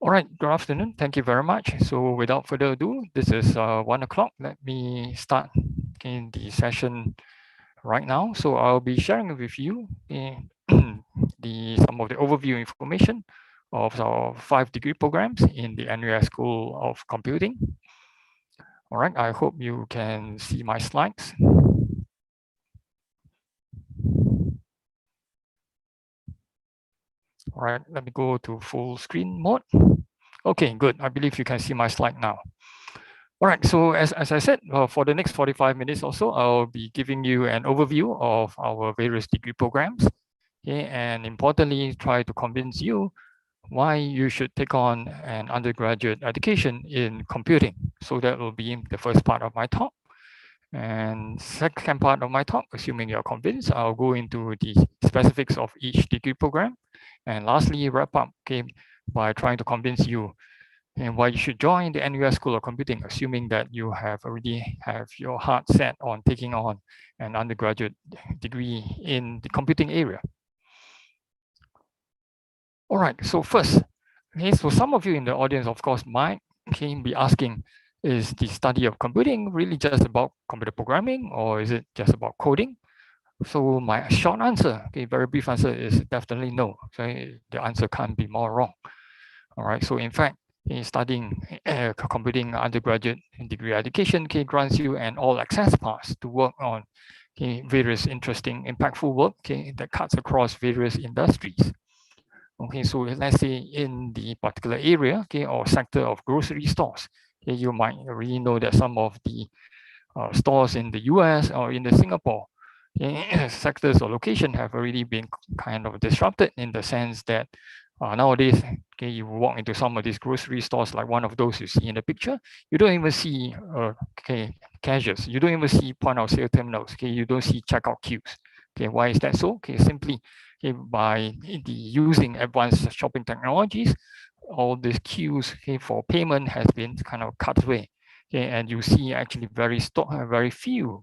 All right, good afternoon. Thank you very much. So without further ado, this is 1 o'clock. Let me start in the session right now. So I'll be sharing with you some of the overview information of our 5 degree programs in the NUS School of Computing. All right, I hope you can see my slides. All right, let me go to full screen mode. Okay, good. I believe you can see my slide now. All right, so as I said, for the next 45 minutes or so, I'll be giving you an overview of our various degree programs, okay, and importantly, try to convince you why you should take on an undergraduate education in computing. So that will be the first part of my talk. And second part of my talk, assuming you're convinced, I'll go into the specifics of each degree program. And lastly, wrap up by trying to convince you and why you should join the NUS School of Computing, assuming that you have already have your heart set on taking on an undergraduate degree in the computing area. All right, so first, okay, so some of you in the audience, of course, might be asking, is the study of computing really just about computer programming, or is it just about coding? So my short answer, okay, very brief answer is definitely no. So the answer can't be more wrong. All right, so in fact, studying computing undergraduate degree education grants you an all-access pass to work on various interesting, impactful work that cuts across various industries. Okay, so let's say in the particular area or sector of grocery stores, you might already know that some of the stores in the US or in the Singapore sectors or location have already been kind of disrupted in the sense that nowadays, you walk into some of these grocery stores, like one of those you see in the picture, you don't even see cashiers, you don't even see point of sale terminals, you don't see checkout queues. Why is that so? Simply by using advanced shopping technologies, all these queues for payment has been kind of cut away. And you see actually very few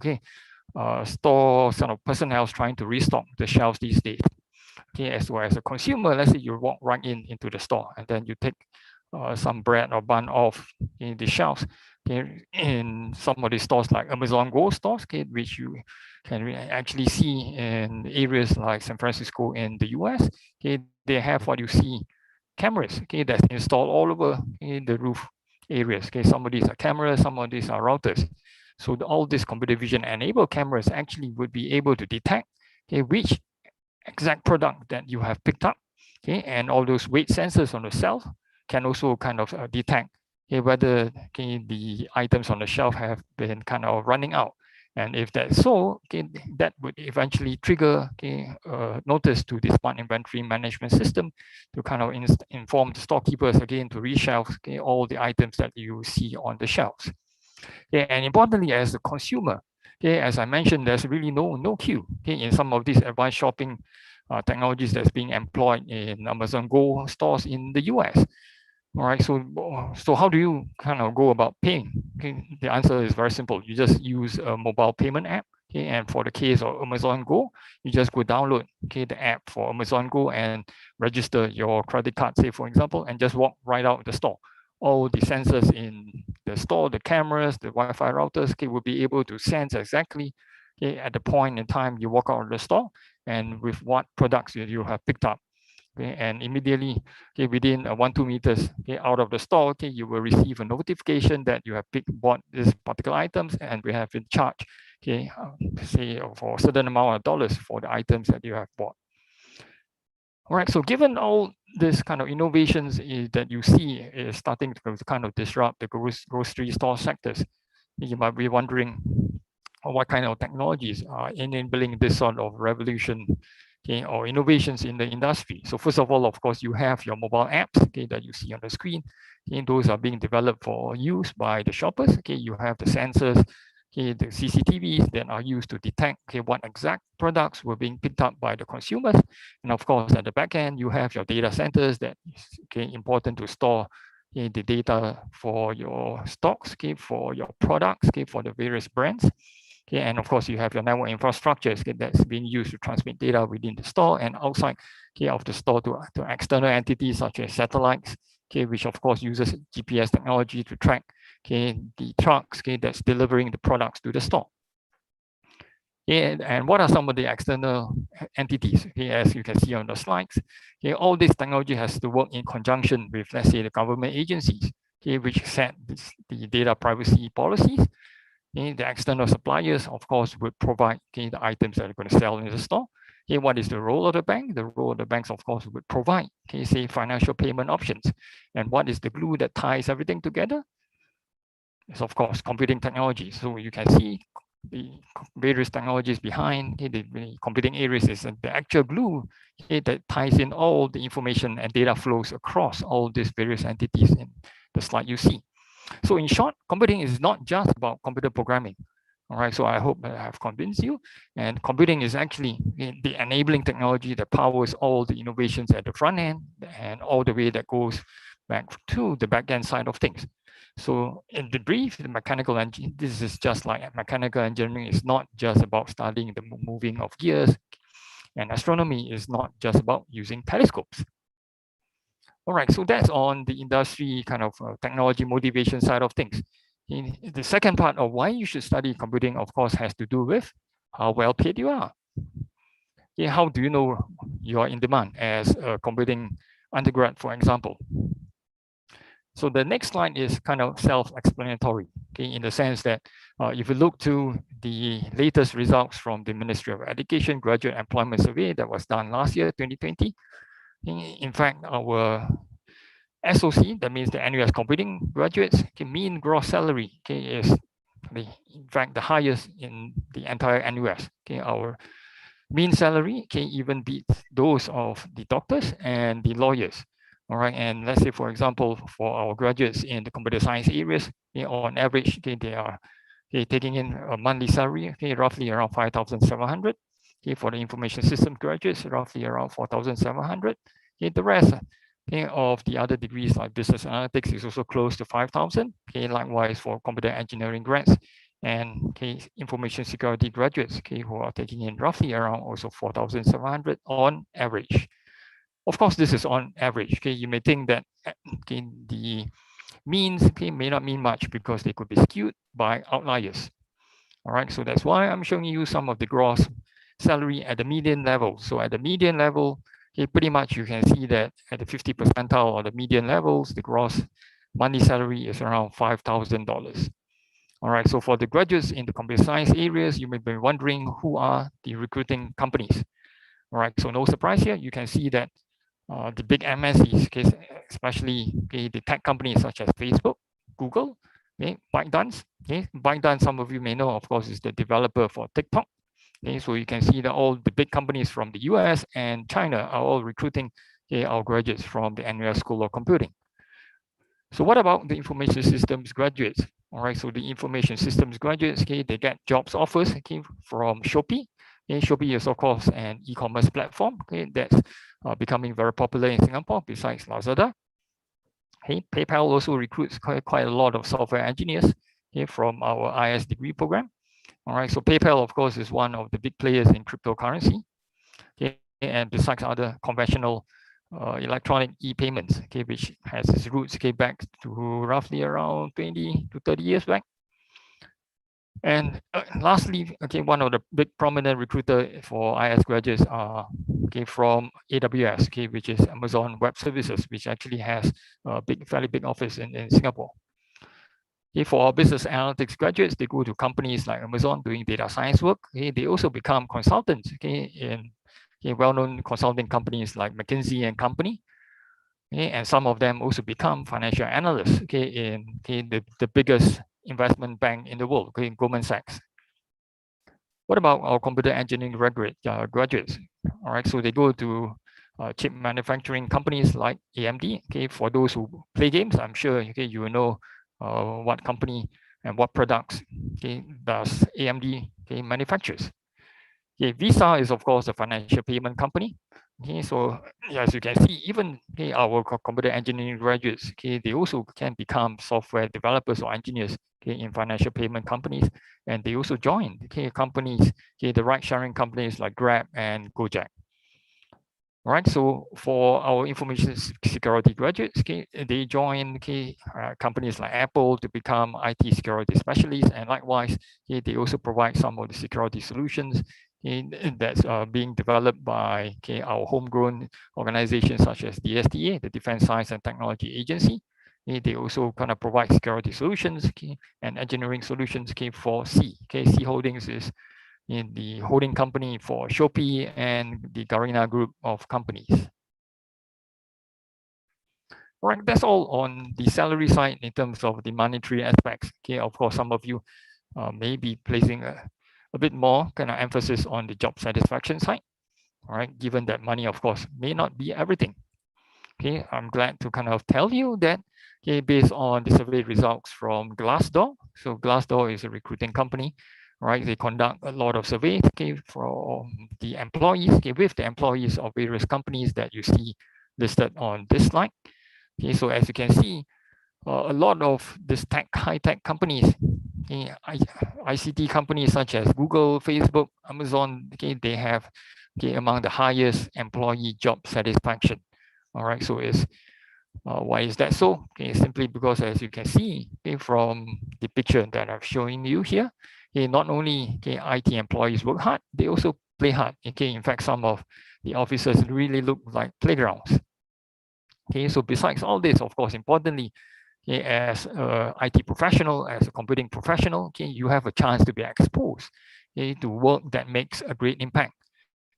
store sort of personnel trying to restock the shelves these days. As well as a consumer, let's say you walk right into the store and then you take some bread or bun off in the shelves. In some of the stores like Amazon Go stores, which you can actually see in areas like San Francisco in the US, they have what you see cameras that's installed all over the roof areas. Some of these are cameras, some of these are routers. So all these computer vision enabled cameras actually would be able to detect which exact product that you have picked up, and all those weight sensors on the shelf can also kind of detect whether the items on the shelf have been kind of running out. And if that's so, that would eventually trigger notice to the smart inventory management system to kind of inform the storekeepers again to reshelf all the items that you see on the shelves. And importantly, as a consumer, as I mentioned, there's really no queue in some of these advanced shopping technologies that's being employed in Amazon Go stores in the US. All right, so how do you kind of go about paying? The answer is very simple. You just use a mobile payment app. And for the case of Amazon Go, you just go download the app for Amazon Go and register your credit card, say for example, and just walk right out of the store. All the sensors in the store, the cameras, the Wi-Fi routers will be able to sense exactly at the point in time you walk out of the store and with what products you have picked up. And immediately within 1-2 meters out of the store, you will receive a notification that you have bought these particular items and we have been charged say for a certain amount of dollars for the items that you have bought. All right, so given all this kind of innovations that you see is starting to kind of disrupt the grocery store sectors, you might be wondering what kind of technologies are enabling this sort of revolution or innovations in the industry. So first of all, of course, you have your mobile apps that you see on the screen. Those are being developed for use by the shoppers. You have the sensors, the CCTVs that are used to detect what exact products were being picked up by the consumers. And of course, at the back end, you have your data centers that is important to store the data for your stocks, for your products, for the various brands. And of course, you have your network infrastructure that's being used to transmit data within the store and outside of the store to external entities such as satellites okay, which of course uses GPS technology to track, okay, the trucks, okay, that's delivering the products to the store. And what are some of the external entities? Okay, as you can see on the slides, okay, all this technology has to work in conjunction with, let's say, the government agencies, okay, which set the data privacy policies. Okay, the external suppliers, of course, would provide, okay, the items that are going to sell in the store. Okay, what is the role of the bank? The role of the banks, of course, would provide, okay, say, financial payment options. And what is the glue that ties everything together? It's, of course, computing technology. So you can see the various technologies behind, okay, the computing areas is the actual glue, okay, that ties in all the information and data flows across all these various entities in the slide you see. So in short, computing is not just about computer programming. All right, so I hope I have convinced you. And computing is actually the enabling technology that powers all the innovations at the front end and all the way that goes back to the back end side of things. So in the brief, the mechanical engine, this is just like mechanical engineering is not just about studying the moving of gears, and astronomy is not just about using telescopes. All right, so that's on the industry kind of technology motivation side of things. The second part of why you should study computing, of course, has to do with how well paid you are. Okay, how do you know you are in demand as a computing undergrad, for example? So the next slide is kind of self-explanatory, okay, in the sense that if you look to the latest results from the Ministry of Education Graduate Employment Survey that was done last year, 2020, in fact, our SOC, that means the NUS computing graduates, okay, mean gross salary, okay, is in fact the highest in the entire NUS. Okay, our mean salary, okay, even beats those of the doctors and the lawyers. All right, and let's say, for example, for our graduates in the computer science areas, okay, on average, okay, they are, okay, taking in a monthly salary, okay, roughly around 5,700. Okay, for the information systems graduates, roughly around 4,700. Okay, the rest, okay, of the other degrees like business analytics is also close to 5,000. Okay, likewise for computer engineering grads and, okay, information security graduates, okay, who are taking in roughly around also 4,700 on average. Of course, this is on average. Okay, you may think that, okay, the means, okay, may not mean much because they could be skewed by outliers. All right, so that's why I'm showing you some of the gross salary at the median level. So at the median level, okay, pretty much you can see that at the 50th percentile or the median levels, the gross monthly salary is around $5,000. All right, so for the graduates in the computer science areas, you may be wondering who are the recruiting companies. All right, so no surprise here, you can see that the big MNCs, okay, especially, okay, the tech companies such as Facebook, Google, okay, ByteDance. Okay, ByteDance, some of you may know, of course, is the developer for TikTok. Okay, so you can see that all the big companies from the US and China are all recruiting, okay, our graduates from the NUS School of Computing. So what about the information systems graduates? All right, so the information systems graduates, okay, they get jobs offers, okay, from Shopee. Okay, Shopee is, of course, an e-commerce platform, okay, that's becoming very popular in Singapore besides Lazada. Okay, PayPal also recruits quite a lot of software engineers, okay, from our IS degree program. All right, so PayPal, of course, is one of the big players in cryptocurrency. Okay, and besides other conventional electronic e-payments, okay, which has its roots, okay, back to roughly around 20 to 30 years back. And lastly, okay, one of the big prominent recruiter for IS graduates are, okay, from AWS, okay, which is Amazon Web Services, which actually has a fairly big office in Singapore. Okay, for our business analytics graduates, they go to companies like Amazon doing data science work. Okay, they also become consultants, okay, in, okay, well-known consulting companies like McKinsey and Company. Okay, and some of them also become financial analysts, okay, in, okay, the biggest investment bank in the world, okay, Goldman Sachs. What about our computer engineering graduates? All right, so they go to chip manufacturing companies like AMD. Okay, for those who play games, I'm sure, okay, you will know what company and what products, okay, does AMD, okay, manufactures. Okay, Visa is, of course, a financial payment company. Okay, so as you can see, even, okay, our computer engineering graduates, okay, they also can become software developers or engineers, okay, in financial payment companies, and they also join, okay, companies, okay, the ride-sharing companies like Grab and Gojek. All right, so for our information security graduates, okay, they join companies like Apple to become IT security specialists, and likewise, okay, they also provide some of the security solutions that's being developed by our homegrown organizations such as the SDA, the Defense Science and Technology Agency. They also kind of provide security solutions and engineering solutions for C. C Holdings is in the holding company for Shopee and the Garena group of companies. All right, that's all on the salary side in terms of the monetary aspects. Of course, some of you may be placing a bit more kind of emphasis on the job satisfaction side. All right, given that money, of course, may not be everything. I'm glad to kind of tell you that based on the survey results from Glassdoor. So Glassdoor is a recruiting company, right? They conduct a lot of surveys from the employees, with the employees of various companies that you see listed on this slide. So as you can see, a lot of this high-tech companies, ICT companies such as Google, Facebook, Amazon, they have among the highest employee job satisfaction. All right, so why is that so? Simply because, as you can see from the picture that I've shown you here, not only IT employees work hard, they also play hard. In fact, some of the offices really look like playgrounds. So besides all this, of course, importantly, as an IT professional, as a computing professional, you have a chance to be exposed to work that makes a great impact.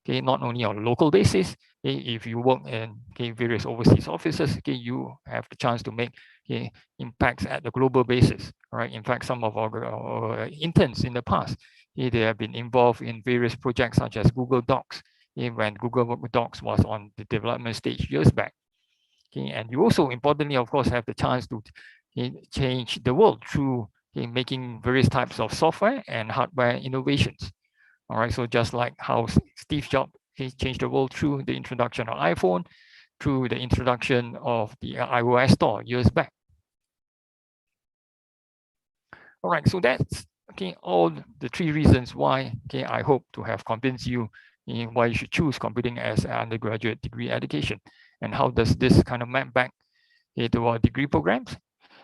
Not only on a local basis, if you work in various overseas offices, you have the chance to make impacts at the global basis. Right? In fact, some of our interns in the past, they have been involved in various projects such as Google Docs, when Google Docs was on the development stage years back. And you also, importantly, of course, have the chance to change the world through making various types of software and hardware innovations. All right, so just like how Steve Jobs changed the world through the introduction of iPhone, through the introduction of the iOS store years back. All right, so that's all the three reasons why I hope to have convinced you in why you should choose computing as an undergraduate degree education, and how does this kind of map back to our degree programs.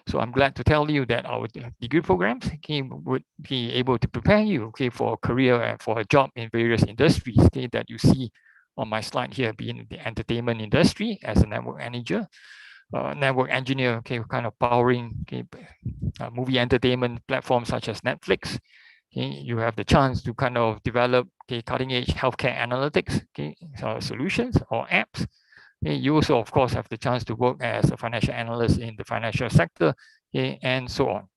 So I'm glad to tell you that our degree programs would be able to prepare you for a career and for a job in various industries that you see on my slide here, being the entertainment industry as a network manager, network engineer, kind of powering movie entertainment platforms such as Netflix. You have the chance to kind of develop cutting edge healthcare analytics solutions or apps. You also, of course, have the chance to work as a financial analyst in the financial sector, and so on.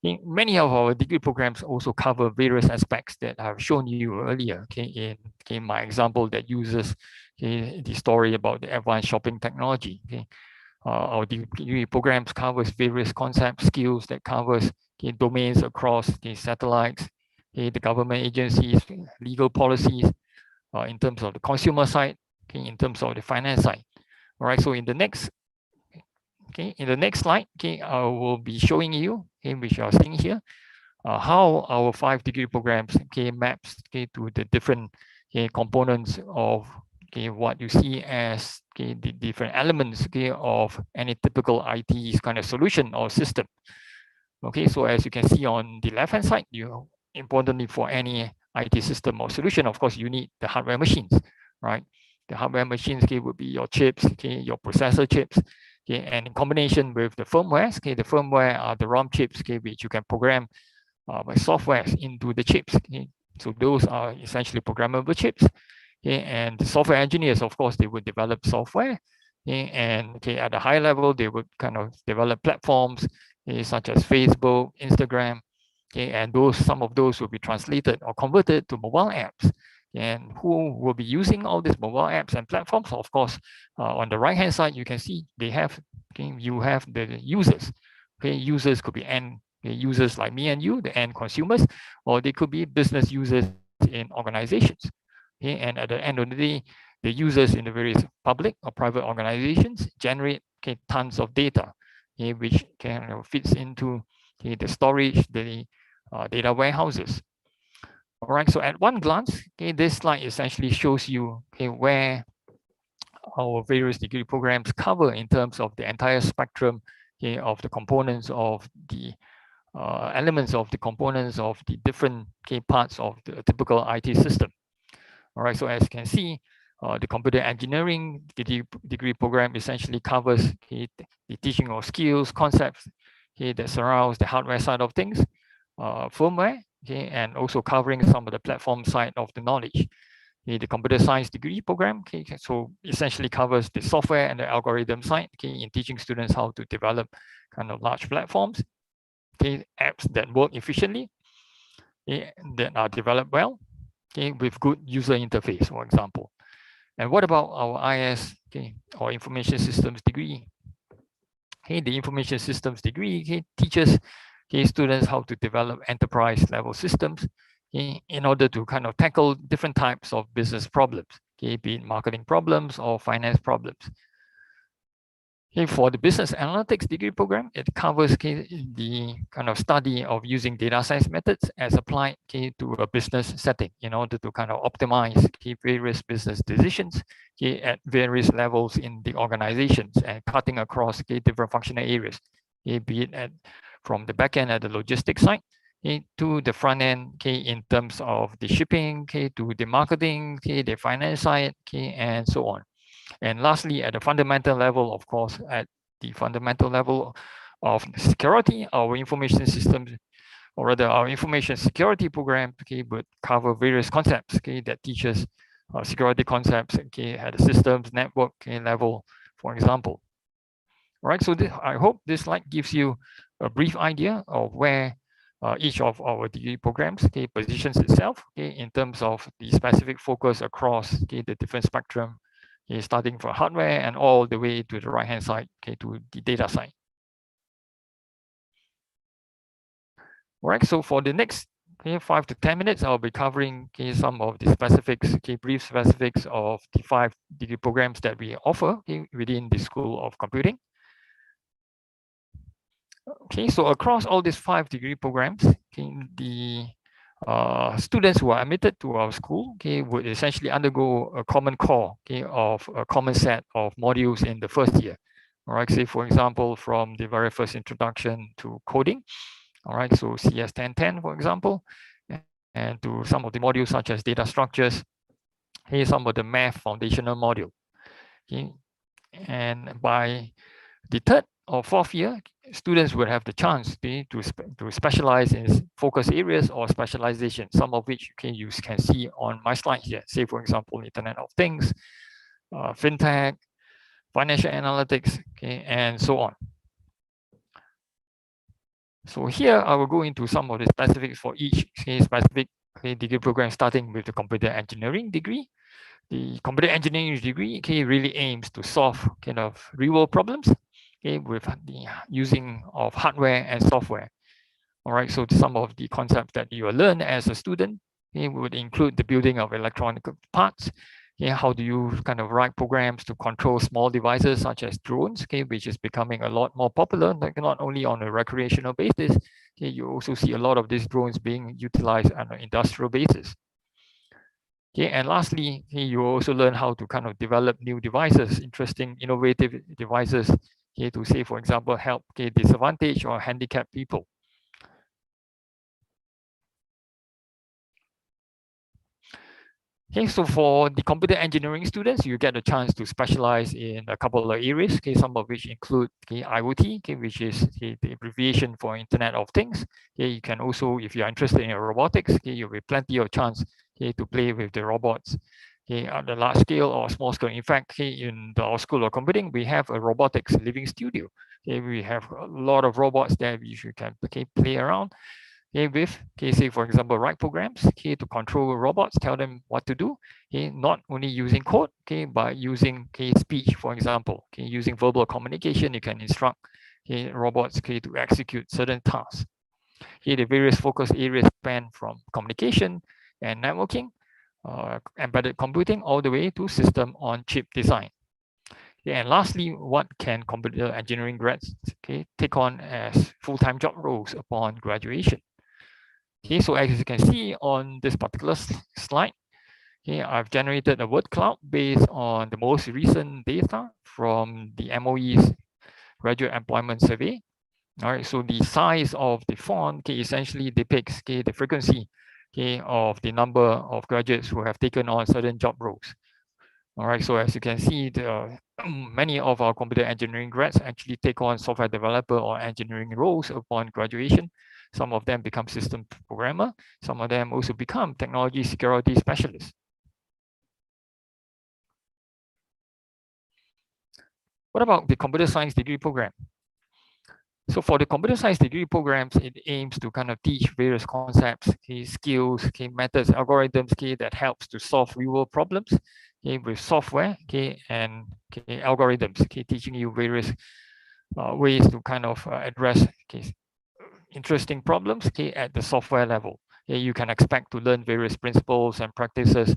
Many of our degree programs also cover various aspects that I've shown you earlier. In my example that uses the story about the advanced shopping technology. Our degree programs covers various concepts, skills that covers domains across the satellites, the government agencies, legal policies, in terms of the consumer side, in terms of the finance side. All right, so in the next slide, I will be showing you, which you are seeing here, how our 5 degree programs maps to the different components of what you see as the different elements of any typical IT kind of solution or system. So as you can see on the left hand side, importantly for any IT system or solution, of course, you need the hardware machines, right? The hardware machines would be your chips, your processor chips, and in combination with the firmwares, the firmware are the ROM chips, which you can program by software into the chips. So those are essentially programmable chips. And the software engineers, of course, they would develop software. And at a high level, they would kind of develop platforms such as Facebook, Instagram, and some of those will be translated or converted to mobile apps. And who will be using all these mobile apps and platforms? Of course, on the right-hand side, you can see they have you have the users. Users could be end users like me and you, the end consumers, or they could be business users in organizations. And at the end of the day, the users in the various public or private organizations generate tons of data, which kind of fits into the storage, the data warehouses. All right, so at one glance, okay, this slide essentially shows you, okay, where our various degree programs cover in terms of the entire spectrum, okay, of the components of the elements of the components of the different, okay, parts of the typical IT system. All right, so as you can see, the computer engineering degree program essentially covers, okay, the teaching of skills, concepts, okay, that surrounds the hardware side of things, firmware, okay, and also covering some of the platform side of the knowledge. Okay, the computer science degree program, okay, so essentially covers the software and the algorithm side, okay, in teaching students how to develop kind of large platforms, okay, apps that work efficiently, okay, that are developed well, okay, with good user interface, for example. And what about our IS, okay, or information systems degree? Okay, the information systems degree, okay, teaches, okay, students how to develop enterprise level systems, okay, in order to kind of tackle different types of business problems, okay, be it marketing problems or finance problems. Okay, for the business analytics degree program, it covers, okay, the kind of study of using data science methods as applied, okay, to a business setting in order to kind of optimize, okay, various business decisions, okay, at various levels in the organizations and cutting across, okay, different functional areas, okay, be it from the back end at the logistics side, okay, to the front end, okay, in terms of the shipping, okay, to the marketing, okay, the finance side, okay, and so on. And lastly, at the fundamental level, of course, at the fundamental level of security, our information systems, or rather our information security program, okay, would cover various concepts, okay, that teaches security concepts, okay, at the systems, network, okay, level, for example. All right, so I hope this slide gives you a brief idea of where each of our degree programs, okay, positions itself, okay, in terms of the specific focus across, okay, the different spectrum, okay, starting from hardware and all the way to the right hand side, okay, to the data side. All right, so for the next, okay, 5 to 10 minutes, I'll be covering, okay, some of the specifics, okay, brief specifics of the 5 degree programs that we offer, okay, within the School of Computing. Okay, so across all these 5 degree programs, okay, the students who are admitted to our school, okay, would essentially undergo a common core, okay, of a common set of modules in the first year. All right, say for example, from the very first introduction to coding, all right, so CS 1010, for example, and to some of the modules such as data structures, okay, some of the math foundational module. Okay, and by the third or fourth year, students will have the chance to specialize in focus areas or specialization, some of which you can see on my slide here. Say, for example, Internet of Things, fintech, financial analytics, okay, and so on. So here I will go into some of the specifics for each specific degree program, starting with the computer engineering degree. The computer engineering degree really aims to solve kind of real-world problems, with the using of hardware and software. All right, so some of the concepts that you will learn as a student would include the building of electronic parts. How do you kind of write programs to control small devices such as drones, which is becoming a lot more popular, not only on a recreational basis. You also see a lot of these drones being utilized on an industrial basis. Okay, and lastly, you also learn how to kind of develop new devices, interesting, innovative devices, to say, for example, help disadvantaged or handicapped people. Okay, so for the computer engineering students, you get a chance to specialize in a couple of areas, some of which include IoT, which is the abbreviation for Internet of Things. You can also, if you're interested in robotics, you'll be plenty of chance to play with the robots at the large scale or small scale. In fact, in our School of Computing, we have a robotics living studio. We have a lot of robots that you can play around with, say, for example, write programs to control robots, tell them what to do, not only using code, but using speech, for example, using verbal communication, you can instruct robots to execute certain tasks. The various focus areas span from communication and networking, embedded computing, all the way to system on chip design. And lastly, what can computer engineering grads take on as full-time job roles upon graduation? Okay, so as you can see on this particular slide, okay, I've generated a word cloud based on the most recent data from the MOE's graduate employment survey. All right, so the size of the font, okay, essentially depicts, okay, the frequency, okay, of the number of graduates who have taken on certain job roles. All right, so as you can see, many of our computer engineering grads actually take on software developer or engineering roles upon graduation. Some of them become system programmer. Some of them also become technology security specialists. What about the computer science degree program? So for the computer science degree programs, it aims to kind of teach various concepts, okay, skills, okay, methods, algorithms, okay, that helps to solve real-world problems, okay, with software, okay, and okay, algorithms, okay, teaching you various ways to kind of address, okay, interesting problems, okay, at the software level. Okay, you can expect to learn various principles and practices.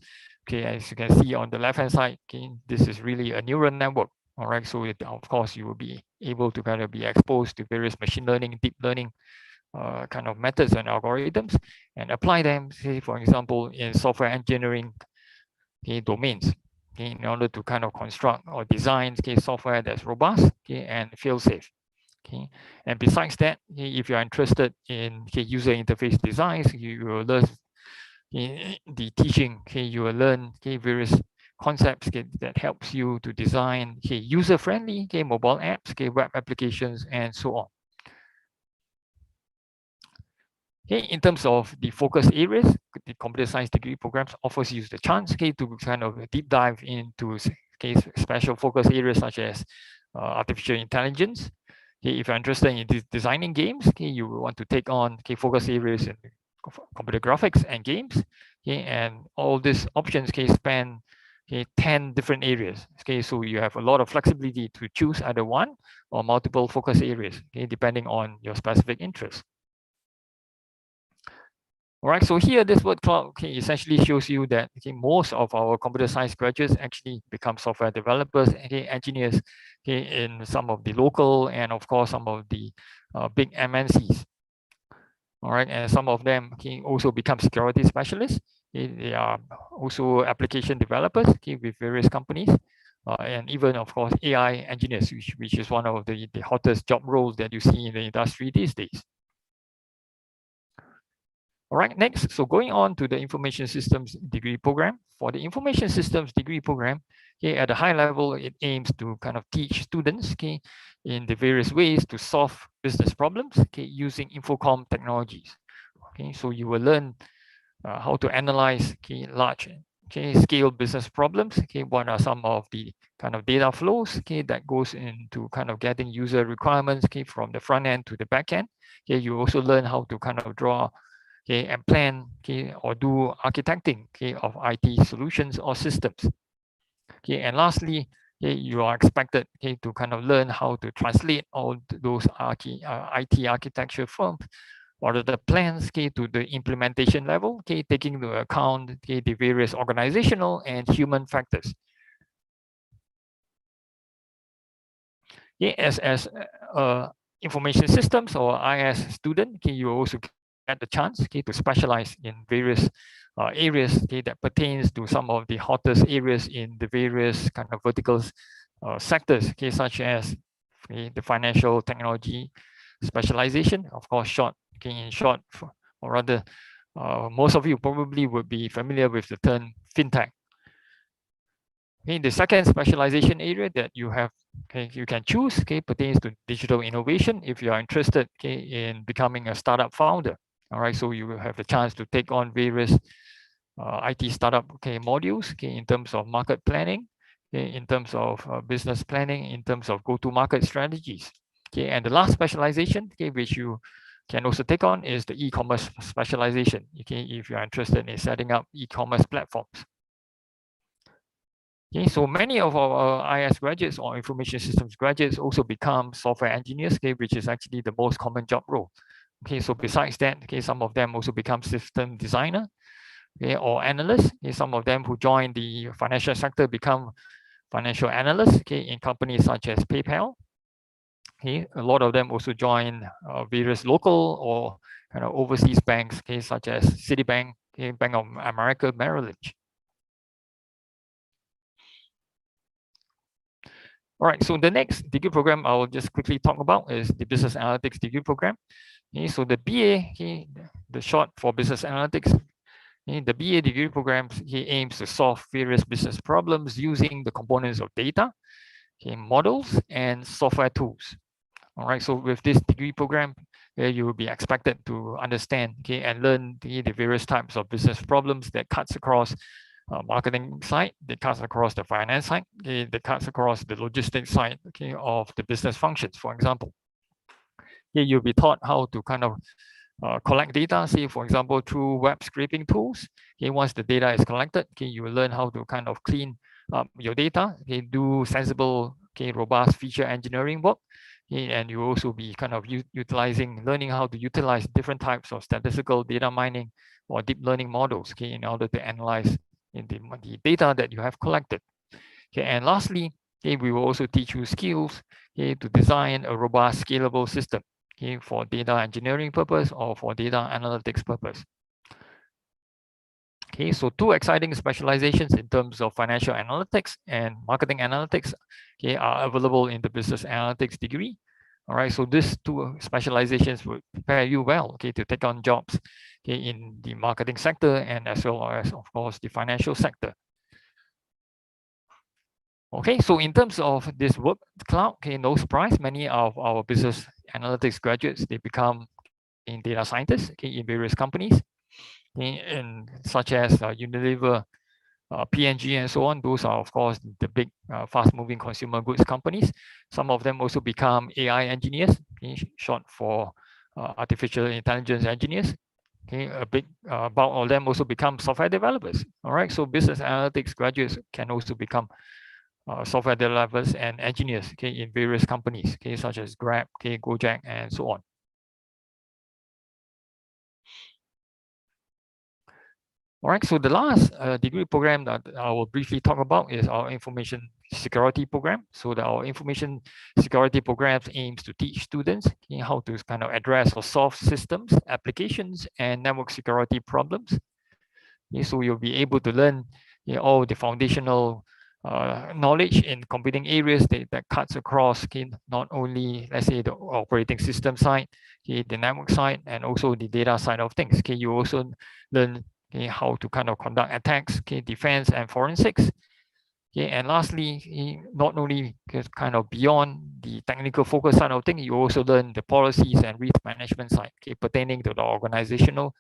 Okay, as you can see on the left-hand side, okay, this is really a neural network. All right, so of course you will be able to kind of be exposed to various machine learning, deep learning kind of methods and algorithms, and apply them, say for example, in software engineering, okay, domains, okay, in order to kind of construct or design, okay, software that's robust, okay, and fail-safe. Okay, and besides that, okay, if you are interested in, okay, user interface designs, you will learn the teaching. Okay, you will learn, okay, various concepts, okay, that helps you to design, okay, user-friendly, okay, mobile apps, okay, web applications, and so on. Okay, in terms of the focus areas, the computer science degree programs offers you the chance, okay, to kind of deep dive into, okay, special focus areas such as artificial intelligence. Okay, if you're interested in designing games, okay, you will want to take on, okay, focus areas in computer graphics and games. Okay, and all these options, okay, span, okay, 10 different areas. Okay, so you have a lot of flexibility to choose either one or multiple focus areas, okay, depending on your specific interest. All right, so here this word cloud, okay, essentially shows you that, okay, most of our computer science graduates actually become software developers, okay, engineers, okay, in some of the local and of course some of the big MNCs. All right, and some of them, okay, also become security specialists. Okay, they are also application developers, okay, with various companies, and even of course AI engineers, which is one of the hottest job roles that you see in the industry these days. All right, next, so going on to the information systems degree program. For the information systems degree program, okay, at a high level, it aims to kind of teach students, okay, in the various ways to solve business problems, okay, using infocom technologies. Okay, so you will learn how to analyze, okay, large, okay, scale business problems. Okay, what are some of the kind of data flows, okay, that goes into kind of getting user requirements, okay, from the front end to the back end. Okay, you also learn how to kind of draw, okay, and plan, okay, or do architecting, okay, of IT solutions or systems. Okay, and lastly, okay, you are expected, okay, to kind of learn how to translate all those IT architecture firms or the plans, okay, to the implementation level, okay, taking into account, okay, the various organizational and human factors. Okay, as information systems or IS student, okay, you also get the chance, okay, to specialize in various areas, okay, that pertains to some of the hottest areas in the various kind of verticals sectors, okay, such as, okay, the financial technology specialization, of course, short, okay, in short, or rather, most of you probably would be familiar with the term fintech. Okay, the second specialization area that you have, okay, you can choose, okay, pertains to digital innovation if you are interested, okay, in becoming a startup founder. All right, so you will have the chance to take on various IT startup, okay, modules, okay, in terms of market planning, okay, in terms of business planning, in terms of go-to-market strategies. Okay, and the last specialization, okay, which you can also take on is the e-commerce specialization. Okay, if you are interested in setting up e-commerce platforms. Okay, so many of our IS graduates or information systems graduates also become software engineers, okay, which is actually the most common job role. Okay, so besides that, okay, some of them also become system designer, okay, or analysts. Okay, some of them who join the financial sector become financial analysts, okay, in companies such as PayPal. Okay, a lot of them also join various local or kind of overseas banks, okay, such as Citibank, okay, Bank of America, Merrill Lynch. All right, so the next degree program I will just quickly talk about is the Business Analytics degree program. Okay, so the BA, okay, the short for Business Analytics, okay, the BA degree program aims to solve various business problems using the components of data, okay, models, and software tools. All right, so with this degree program, you will be expected to understand, okay, and learn the various types of business problems that cuts across marketing side, that cuts across the finance side, okay, that cuts across the logistics side, okay, of the business functions. For example, here you'll be taught how to kind of collect data, say for example, through web scraping tools. Okay, once the data is collected, okay, you will learn how to kind of clean up your data, okay, do sensible, okay, robust feature engineering work. Okay, and you also be kind of learning how to utilize different types of statistical data mining or deep learning models, okay, in order to analyze in the data that you have collected. Okay, and lastly, okay, we will also teach you skills, okay, to design a robust, scalable system, okay, for data engineering purpose or for data analytics purpose. Okay, so two exciting specializations in terms of financial analytics and marketing analytics, okay, are available in the business analytics degree. All right, so these two specializations will prepare you well, okay, to take on jobs, okay, in the marketing sector and as well as, of course, the financial sector. Okay, so in terms of this work cloud, okay, no surprise, many of our business analytics graduates, they become in data scientists, okay, in various companies, okay, and such as Unilever, P&G, and so on. Those are, of course, the big, fast-moving consumer goods companies. Some of them also become AI engineers, okay, short for artificial intelligence engineers. Okay, a big bulk of them also become software developers. All right, so business analytics graduates can also become software developers and engineers, okay, in various companies, okay, such as Grab, okay, Gojek, and so on. All right, so the last degree program that I will briefly talk about is our information security program. So our information security program aims to teach students, okay, how to kind of address or solve systems, applications, and network security problems. Okay, so you'll be able to learn, you know, all the foundational knowledge in computing areas that cuts across, okay, not only, let's say, the operating system side, okay, the network side, and also the data side of things. Okay, you also learn, okay, how to kind of conduct attacks, okay, defense and forensics. Okay, and lastly, not only kind of beyond the technical focus side of things, you also learn the policies and risk management side, okay, pertaining to the organizational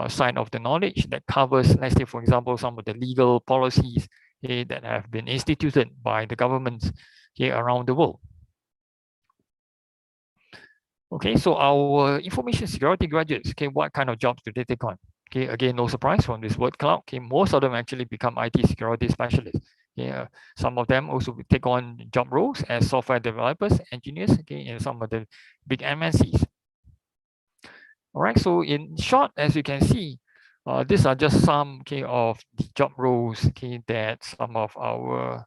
side of the knowledge that covers, let's say, for example, some of the legal policies, okay, that have been instituted by the governments here around the world. Okay, so our information security graduates, okay, what kind of jobs do they take on? Okay, again, no surprise from this word cloud. Okay, most of them actually become IT security specialists. Yeah, some of them also take on job roles as software developers, engineers, okay, in some of the big MNCs. All right, so in short, as you can see, these are just some, okay, of the job roles, okay, that some of our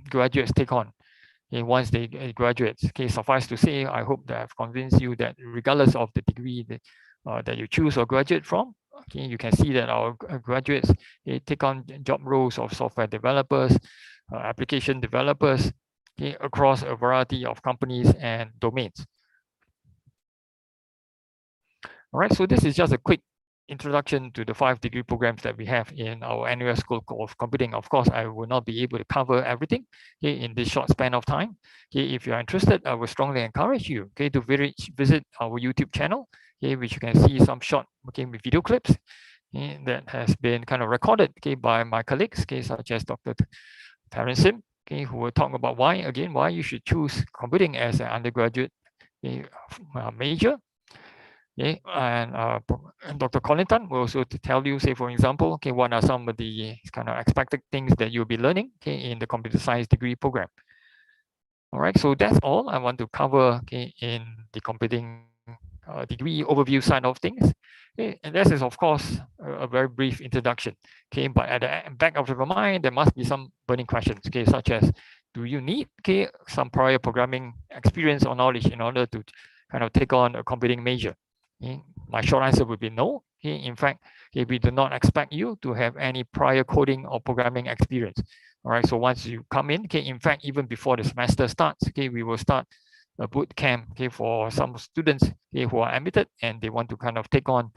graduates take on, okay, once they graduate. Okay, suffice to say, I hope that I've convinced you that regardless of the degree that you choose or graduate from, okay, you can see that our graduates, they take on job roles of software developers, application developers, okay, across a variety of companies and domains. All right, so this is just a quick introduction to the 5 degree programs that we have in our NUS School of Computing. Of course, I will not be able to cover everything, okay, in this short span of time. Okay, if you are interested, I would strongly encourage you, okay, to visit our YouTube channel, okay, which you can see some short, okay, video clips, okay, that has been kind of recorded, okay, by my colleagues, okay, such as Dr. Terence Sim, okay, who will talk about why you should choose computing as an undergraduate, okay, major. Okay, and Dr. Colin Tan will also tell you, say, for example, okay, what are some of the kind of expected things that you'll be learning, okay, in the computer science degree program. All right, so that's all I want to cover, okay, in the computing degree overview side of things. Okay, and this is, of course, a very brief introduction. Okay, but at the back of your mind, there must be some burning questions. Okay, such as, do you need, okay, some prior programming experience or knowledge in order to kind of take on a computing major? My short answer would be no. In fact, we do not expect you to have any prior coding or programming experience. All right, so once you come in fact, even before the semester starts, we will start a boot camp for some students who are admitted and they want to kind of take on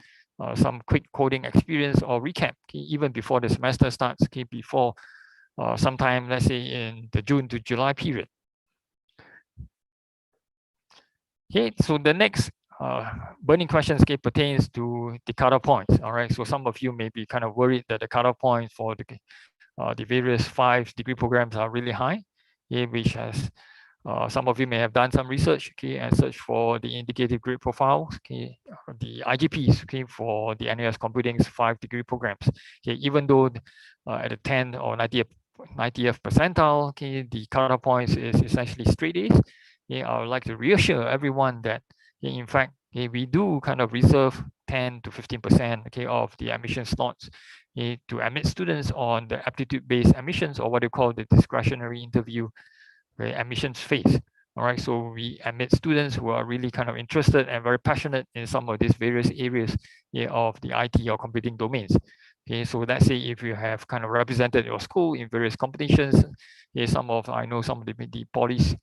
some quick coding experience or recap even before the semester starts, before sometime, let's say in the June to July period. Okay, so the next burning questions pertains to the cutoff points. All right, so some of you may be kind of worried that the cutoff points for the various 5-degree programs are really high, which has some of you may have done some research, and search for the indicative grade profiles, the IGPs, for the NUS Computing's 5-degree programs. Even though at the 10th or 90th percentile, the cutoff points is essentially straight A's. I would like to reassure everyone that, in fact, we do kind of reserve 10 to 15% of the admission slots to admit students on the aptitude-based admissions, or what you call the discretionary interview admissions phase. All right, so we admit students who are really kind of interested and very passionate in some of these various areas of the IT or computing domains. Okay, so let's say if you have kind of represented your school in various competitions, I know some of the police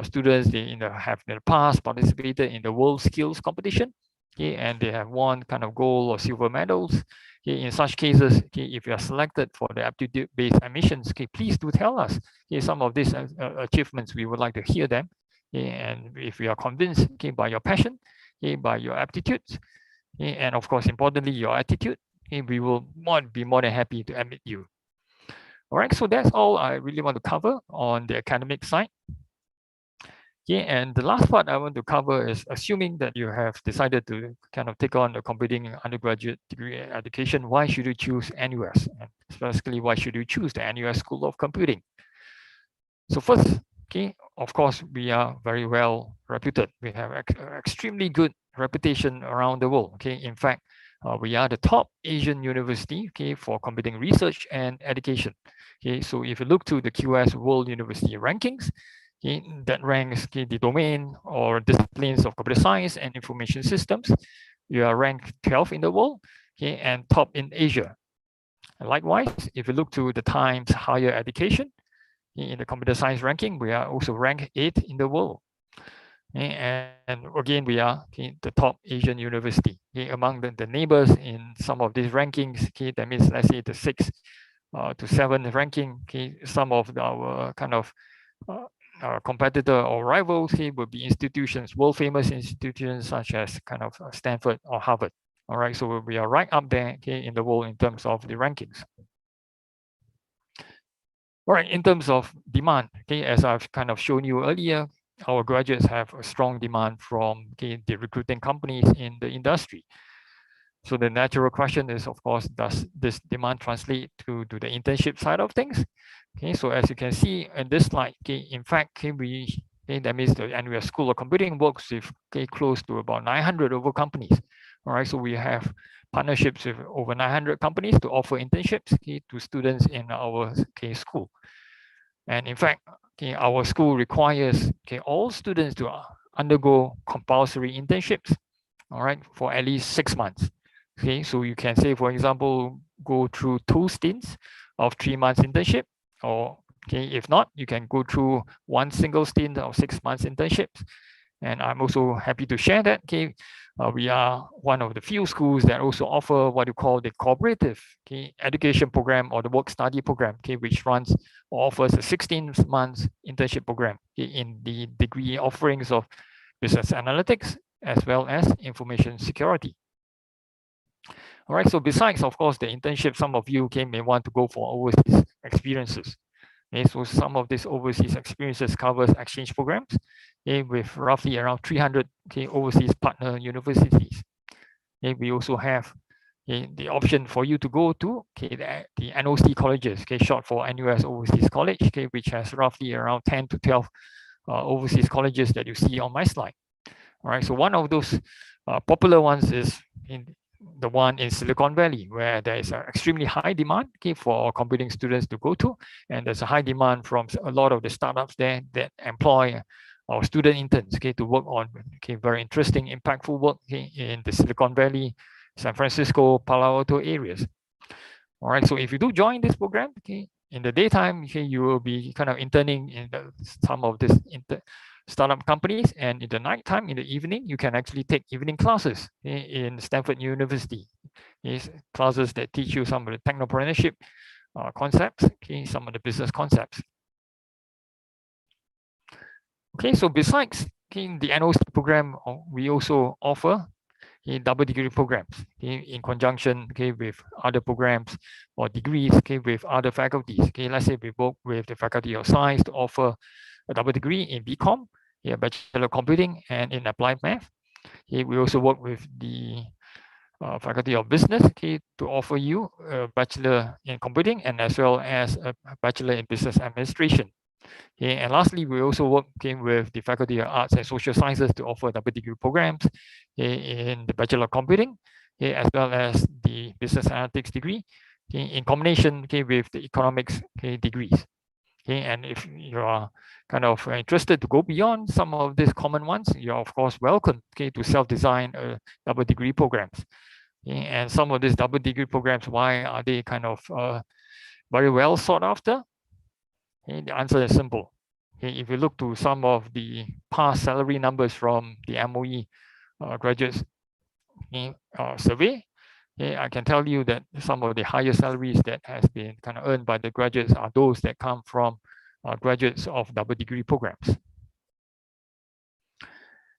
students, they have in the past participated in the World Skills Competition, and they have won kind of gold or silver medals. In such cases, if you are selected for the aptitude-based admissions, please do tell us some of these achievements. We would like to hear them. And if we are convinced by your passion, by your aptitudes, and of course, importantly, your attitude, we will be more than happy to admit you. All right, so that's all I really want to cover on the academic side. And the last part I want to cover is, assuming that you have decided to kind of take on a computing undergraduate degree education, why should you choose NUS? And specifically, why should you choose the NUS School of Computing? So first, of course, we are very well reputed. We have extremely good reputation around the world. In fact, we are the top Asian university for computing research and education. So if you look to the QS World University rankings, that ranks the domain or disciplines of computer science and information systems, you are ranked 12th in the world, and top in Asia. And likewise, if you look to the Times Higher Education, in the computer science ranking, we are also ranked 8th in the world. And again, we are the top Asian university among the neighbors in some of these rankings. That means, let's say, the 6th to 7th ranking. Some of our kind of competitor or rivals would be institutions, world famous institutions such as kind of Stanford or Harvard. All right, so we are right up there in the world in terms of the rankings. All right, in terms of demand, as I've kind of shown you earlier, our graduates have a strong demand from the recruiting companies in the industry. So the natural question is, of course, does this demand translate to the internship side of things? So as you can see in this slide, in fact, that means the NUS School of Computing works with close to about 900 over companies. All right, so we have partnerships with over 900 companies to offer internships to students in our school. And in fact, our school requires all students to undergo compulsory internships, all right, for at least 6 months. So you can say, for example, go through 2 stints of 3 months internship, or if not, you can go through 1 single stint of 6 months internships. And I'm also happy to share that we are one of the few schools that also offer what you call the cooperative education program, or the work study program, which runs or offers a 16 months internship program in the degree offerings of business analytics as well as information security. All right, so besides, of course, the internship, some of you may want to go for overseas experiences. So some of these overseas experiences covers exchange programs with roughly around 300 overseas partner universities. We also have the option for you to go to the NOC colleges, short for NUS Overseas College, which has roughly around 10 to 12 overseas colleges that you see on my slide. All right, so one of those popular ones is the one in Silicon Valley, where there is an extremely high demand for computing students to go to, and there's a high demand from a lot of the startups there that employ our student interns, okay, to work on very interesting, impactful work in the Silicon Valley, San Francisco, Palo Alto areas. All right, so if you do join this program, okay, in the daytime, okay, you will be kind of interning in some of these startup companies, and in the nighttime, in the evening, you can actually take evening classes in Stanford University. These classes that teach you some of the technopreneurship concepts, okay, some of the business concepts. Okay, so besides the NOC program, we also offer double degree programs in conjunction with other programs or degrees with other faculties. Let's say we work with the Faculty of Science to offer a double degree in BCom, Bachelor of Computing, and in Applied Math. We also work with the Faculty of Business to offer you a Bachelor in Computing and as well as a Bachelor in Business Administration. And lastly, we also work with the Faculty of Arts and Social Sciences to offer double degree programs in the Bachelor of Computing, as well as the Business Analytics degree, in combination with the Economics degrees. And if you are kind of interested to go beyond some of these common ones, you're of course welcome to self-design double degree programs. And some of these double degree programs, why are they kind of very well sought after? The answer is simple. If you look to some of the past salary numbers from the MOE graduates survey, I can tell you that some of the highest salaries that has been kind of earned by the graduates are those that come from graduates of double degree programs.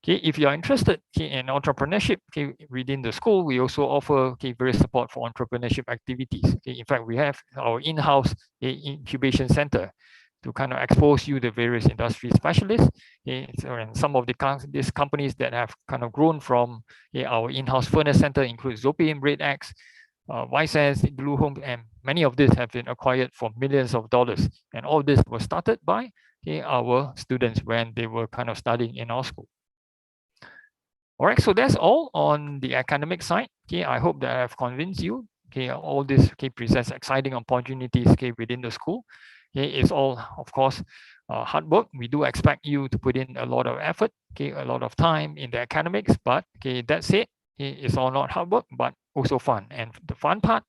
If you are interested in entrepreneurship within the school, we also offer various support for entrepreneurship activities. In fact, we have our in-house incubation center to kind of expose you to various industry specialists. And some of these companies that have kind of grown from our in-house furnace center include Zopium, RedX, Ysense, Blueholme, and many of these have been acquired for millions of dollars. And all this was started by our students when they were kind of studying in our school. All right, so that's all on the academic side. I hope that I've convinced you. All this presents exciting opportunities within the school. It's all, of course, hard work. We do expect you to put in a lot of effort, a lot of time in the academics. But that said, it's all not hard work, but also fun. And the fun part,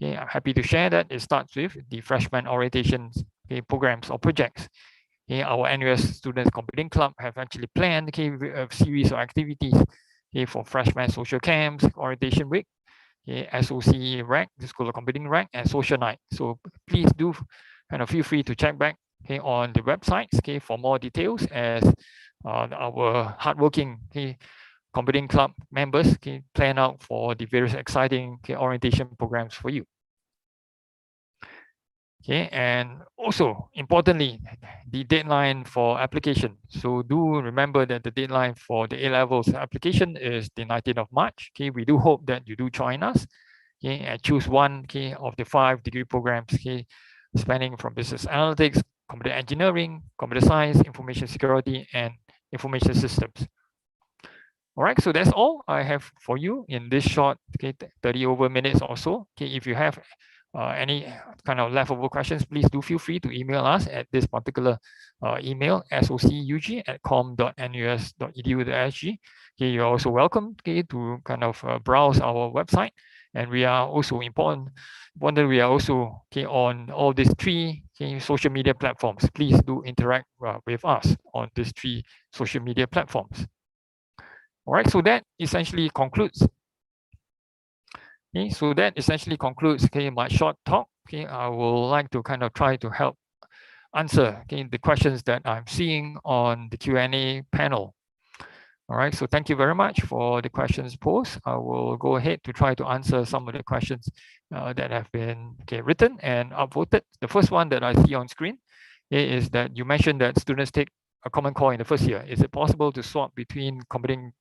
I'm happy to share that it starts with the freshman orientation programs or projects. Our NUS Students Computing Club have actually planned a series of activities for freshman social camps, orientation week, SOC rank, the School of Computing rank, and social night. So please do kind of feel free to check back on the websites for more details as our hardworking Computing Club members plan out for the various exciting orientation programs for you. And also importantly, the deadline for application. So do remember that the deadline for the A-levels application is the 19th of March. We do hope that you do join us and choose one of the 5 degree programs spanning from business analytics, computer engineering, computer science, information security, and information systems. All right, so that's all I have for you in this short 30 over minutes or so. If you have any kind of leftover questions, please do feel free to email us at this particular email, socug@com.nus.edu.sg. You're also welcome to kind of browse our website. And we are also we are also on all these 3 social media platforms. Please do interact with us on these 3 social media platforms. All right, so that essentially concludes. So that essentially concludes my short talk. I would like to kind of try to help answer the questions that I'm seeing on the Q&A panel. All right, so thank you very much for the questions posed. I will go ahead to try to answer some of the questions that have been written and upvoted. The first one that I see on screen is that you mentioned that students take a common core in the first year. Is it possible to swap between computing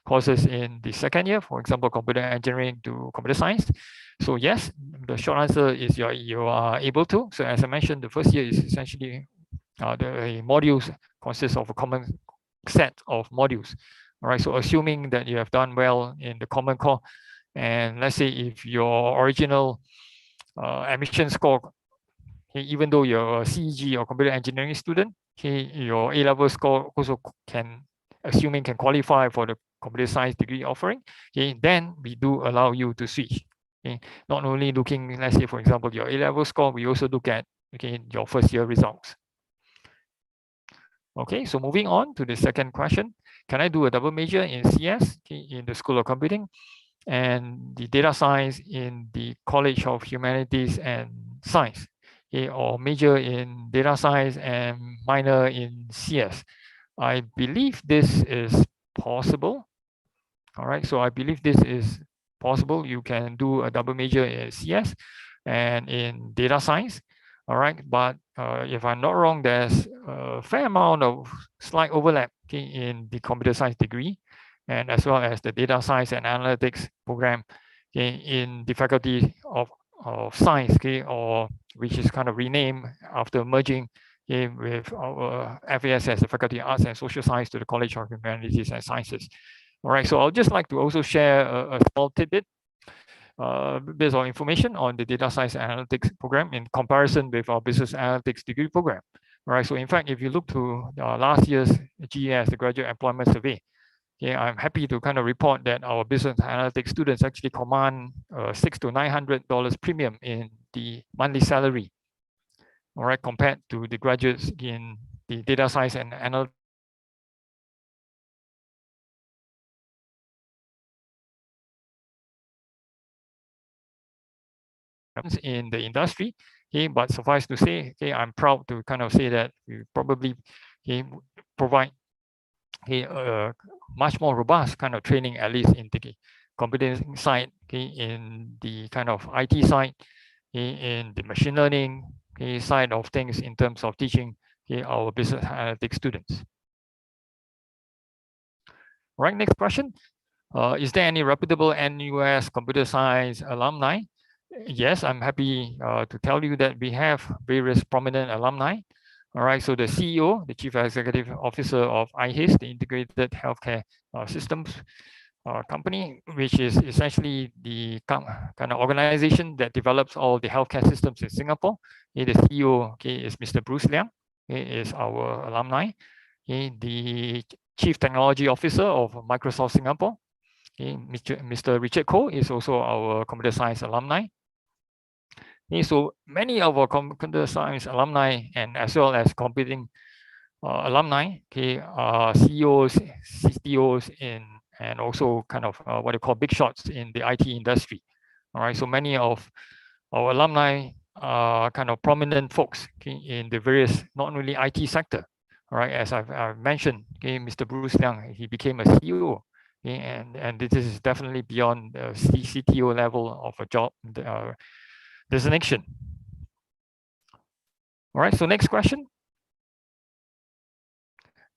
courses in the second year, for example, computer engineering to computer science? So yes, the short answer is you are able to. So as I mentioned, the first year is essentially the modules consist of a common set of modules. All right, so assuming that you have done well in the common core, and let's say if your original admission score, even though you're a CEG or computer engineering student, okay, your A-level score also can, assuming can qualify for the computer science degree offering, okay, then we do allow you to switch. Okay, not only looking, let's say for example, your A-level score, we also look at, okay, your first year results. Okay, so moving on to the second question, can I do a double major in CS, okay, in the School of Computing, and the data science in the College of Humanities and Science, okay, or major in data science and minor in CS? I believe this is possible. All right, so I believe this is possible. You can do a double major in CS and in data science. All right, but if I'm not wrong, there's a fair amount of slight overlap, okay, in the computer science degree, and as well as the data science and analytics program, okay, in the faculty of science, okay, or which is kind of renamed after merging, okay, with our FAS as the Faculty of Arts and Social Science to the College of Humanities and Sciences. All right, so I'll just like to also share a small tidbit, bit of information on the data science analytics program in comparison with our business analytics degree program. All right, so in fact, if you look to last year's GES, the Graduate Employment Survey, okay, I'm happy to kind of report that our business analytics students actually command $600 to $900 premium in the monthly salary. All right, compared to the graduates in the data science and analytics in the industry. Okay, but suffice to say, okay, I'm proud to kind of say that we probably, okay, provide, okay, much more robust kind of training, at least in the computing side, okay, in the kind of IT side, okay, in the machine learning, okay, side of things in terms of teaching, okay, our business analytics students. All right, next question. Is there any reputable NUS computer science alumni? Yes, I'm happy to tell you that we have various prominent alumni. All right, so the CEO, the Chief Executive Officer of IHIS, the Integrated Healthcare Systems company, which is essentially the kind of organization that develops all the healthcare systems in Singapore. Okay, the CEO, okay, is Mr. Bruce Liang, okay, is our alumni. Okay, the Chief Technology Officer of Microsoft Singapore, okay, Mr. Richard Goh, is also our computer science alumni. Okay, so many of our computer science alumni and as well as computing alumni, okay, CEOs, CTOs and also kind of what they call big shots in the IT industry. All right, so many of our alumni are kind of prominent folks, okay, in the various, not only IT sector. All right, as I've mentioned, okay, Mr. Bruce Liang, he became a CEO, okay, and this is definitely beyond the CTO level of a job designation. All right, so next question.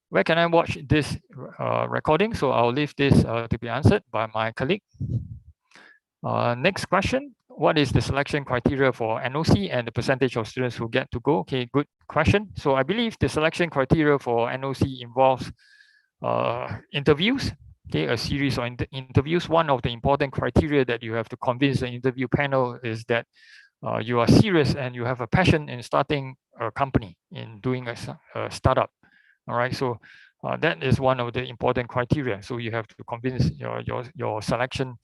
Where can I watch this recording? So I'll leave this to be answered by my colleague. Next question. What is the selection criteria for NOC and the percentage of students who get to go? Okay, good question. So I believe the selection criteria for NOC involves interviews, okay, a series of interviews. One of the important criteria that you have to convince the interview panel is that you are serious and you have a passion in starting a company, in doing a startup. All right, so that is one of the important criteria. So you have to convince your selection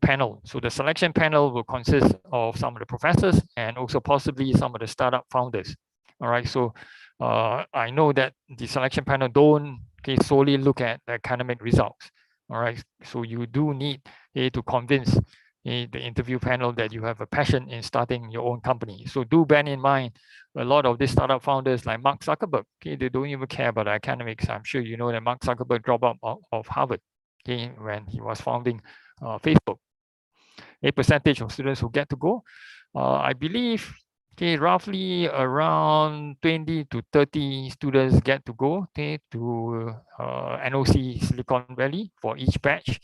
panel. So the selection panel will consist of some of the professors and also possibly some of the startup founders. All right, so I know that the selection panel don't, okay, solely look at the academic results. All right, so you do need to convince the interview panel that you have a passion in starting your own company. So do bear in mind, a lot of these startup founders like Mark Zuckerberg, okay, they don't even care about the academics. I'm sure you know that Mark Zuckerberg dropped out of Harvard, okay, when he was founding Facebook. A percentage of students who get to go, I believe, okay, roughly around 20 to 30 students get to go, okay, to NOC Silicon Valley for each batch.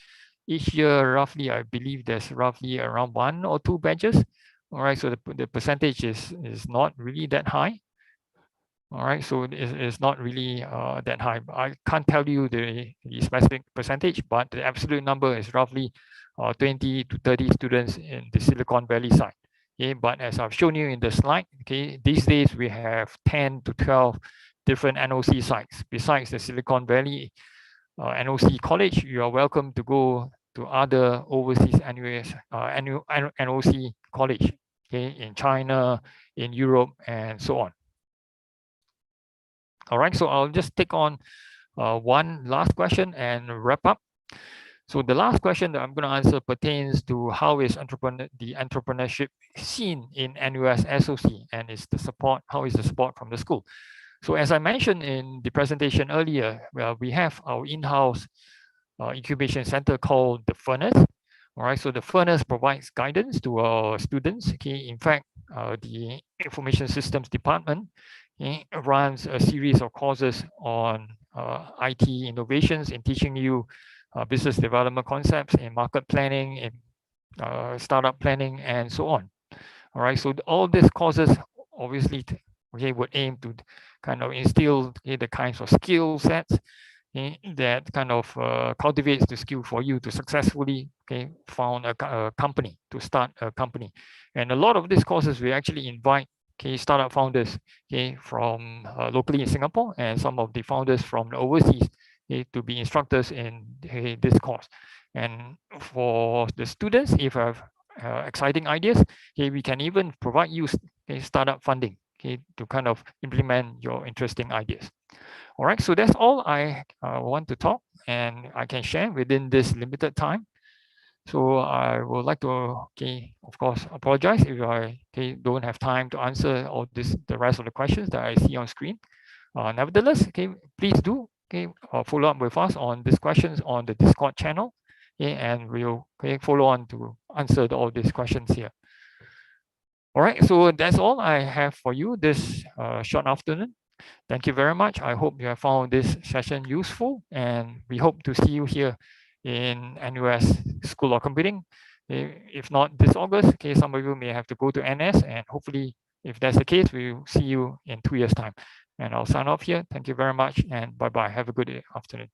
Each year, roughly, I believe there's roughly around 1 or 2 batches. All right, so the percentage is not really that high. All right, so it's not really that high. I can't tell you the specific percentage, but the absolute number is roughly 20 to 30 students in the Silicon Valley side. Okay, but as I've shown you in the slide, okay, these days we have 10 to 12 different NOC sites. Besides the Silicon Valley NOC college, you are welcome to go to other overseas NOC college, okay, in China, in Europe, and so on. All right, so I'll just take on one last question and wrap up. So the last question that I'm going to answer pertains to how is the entrepreneurship scene in NUS SOC, and is the support, how is the support from the school? So as I mentioned in the presentation earlier, we have our in-house incubation center called the Furnace. All right, so the Furnace provides guidance to our students. Okay, in fact, the information systems department runs a series of courses on IT innovations in teaching you business development concepts in market planning, in startup planning, and so on. All right, so all these courses obviously would aim to kind of instill the kinds of skill sets that kind of cultivates the skill for you to successfully found a company, to start a company. And a lot of these courses we actually invite startup founders from locally in Singapore, and some of the founders from the overseas to be instructors in this course. And for the students, if you have exciting ideas, we can even provide you startup funding to kind of implement your interesting ideas. All right, so that's all I want to talk and I can share within this limited time. So I would like to, of course, apologize if I don't have time to answer all the rest of the questions that I see on screen. Nevertheless, please do follow up with us on these questions on the Discord channel, and we'll follow on to answer all these questions here. All right, so that's all I have for you this short afternoon. Thank you very much. I hope you have found this session useful, and we hope to see you here in NUS School of Computing. If not this August, some of you may have to go to NS, and hopefully, if that's the case, we'll see you in 2 years' time. And I'll sign off here. Thank you very much, and bye-bye. Have a good afternoon.